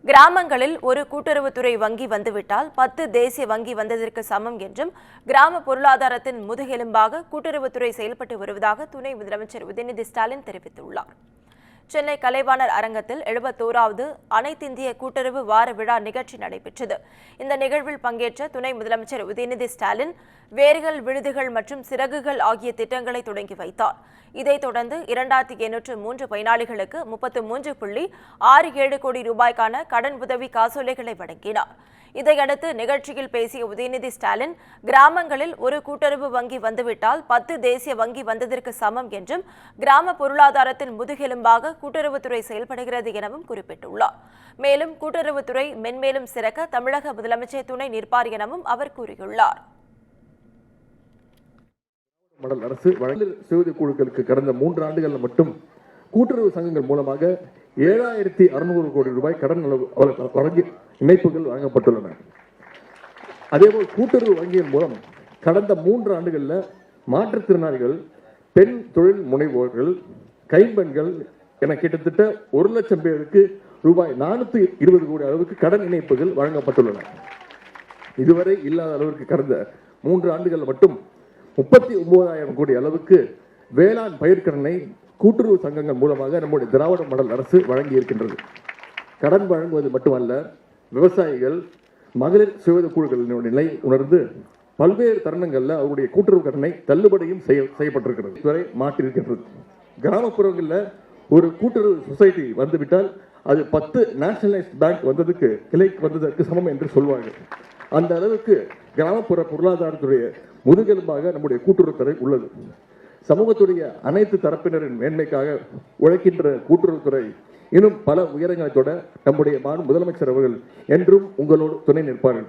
கிராமங்களில் ஒரு கூட்டுறவுத்துறை வங்கி வந்துவிட்டால் 10 தேசிய வங்கி வந்ததற்கு சமம் என்றும் கிராம பொருளாதாரத்தின் முதுகெலும்பாக கூட்டுறவுத்துறை செயல்பட்டு வருவதாக துணை முதலமைச்சர் உதயநிதி ஸ்டாலின் தெரிவித்துள்ளார். சென்னை கலைவாணர் அரங்கத்தில் 71வது அனைத்திந்திய கூட்டுறவு வார விழா நிகழ்ச்சி நடைபெற்றது. இந்த நிகழ்வில் பங்கேற்ற துணை முதலமைச்சர் உதயநிதி ஸ்டாலின் வேர்கள், விழுதுகள் மற்றும் சிறகுகள் ஆகிய திட்டங்களை தொடங்கி வைத்தார். இதைத் தொடர்ந்து 2803 பயனாளிகளுக்கு 33.67 கோடி ரூபாய்க்கான கடன் உதவி காசோலைகளை வழங்கினார். இதையடுத்து நிகழ்ச்சியில் பேசிய உதயநிதி ஸ்டாலின், கிராமங்களில் ஒரு கூட்டுறவு வங்கி வந்துவிட்டால் 10 தேசிய வங்கி வந்ததற்கு சமம் என்றும் கிராம பொருளாதாரத்தின் முதுகெலும்பாக கூட்டுறவுத்துறை செயல்படுகிறது எனவும் குறிப்பிட்டுள்ளார். மேலும் கூட்டுறவுத்துறை மென்மேலும் சிறக்க தமிழக முதலமைச்சர் துணை நிற்பார் எனவும் அவர் கூறியுள்ளார். மண்டல அரசு வழங்கல் சுய குழுக்களுக்கு கடந்த 3 ஆண்டுகளில் மட்டும் கூட்டுறவு சங்கங்கள் மூலமாக 7600 கோடி ரூபாய் கடன் வழங்கி இணைப்புகள் வழங்கப்பட்டுள்ளன. அதேபோல் கூட்டுறவு வங்கியின் மூலம் கடந்த 3 ஆண்டுகளில் மாற்றுத்திறனாளிகள், பெண் தொழில் முனைவோர்கள், கைம்பெண்கள் என கிட்டத்தட்ட 1 லட்சம் பேருக்கு ரூபாய் 420 கோடி அளவுக்கு கடன் இணைப்புகள் வழங்கப்பட்டுள்ளன. இதுவரை இல்லாத அளவிற்கு கடந்த 3 ஆண்டுகள் மட்டும் 39,000 கோடி அளவுக்கு வேளாண் பயிர்க்கடனை கூட்டுறவு சங்கங்கள் மூலமாக நம்முடைய திராவிட மாடல் அரசு வழங்கி இருக்கின்றது. கடன் வழங்குவது மட்டுமல்ல, விவசாயிகள், மகளிர் சுய குழுக்களின் நிலை உணர்ந்து பல்வேறு தருணங்களில் அவருடைய கூட்டுறவு கடனை தள்ளுபடியும் செய்யப்பட்டிருக்கிறது. இதுவரை மாற்றிருக்கின்றது. கிராமப்புறங்களில் ஒரு கூட்டுறவு சொசைட்டி வந்துவிட்டால் அது 10 நேஷனலைஸ்ட் பேங்க் வந்ததுக்கு, கிளைக்கு வந்ததற்கு சமம் என்று சொல்வார்கள். அந்த அளவுக்கு கிராமப்புற பொருளாதாரத்துடைய முதுகெலும்பாக நம்முடைய கூட்டுறவுத்துறை உள்ளது. சமூகத்துடைய அனைத்து தரப்பினரின் மேன்மைக்காக உழைக்கின்ற கூட்டுறவுத்துறை இன்னும் பல உயரங்களை தொட நம்முடைய முதலமைச்சர் அவர்கள் என்றும் உங்களோடு துணை நிற்பார்கள்.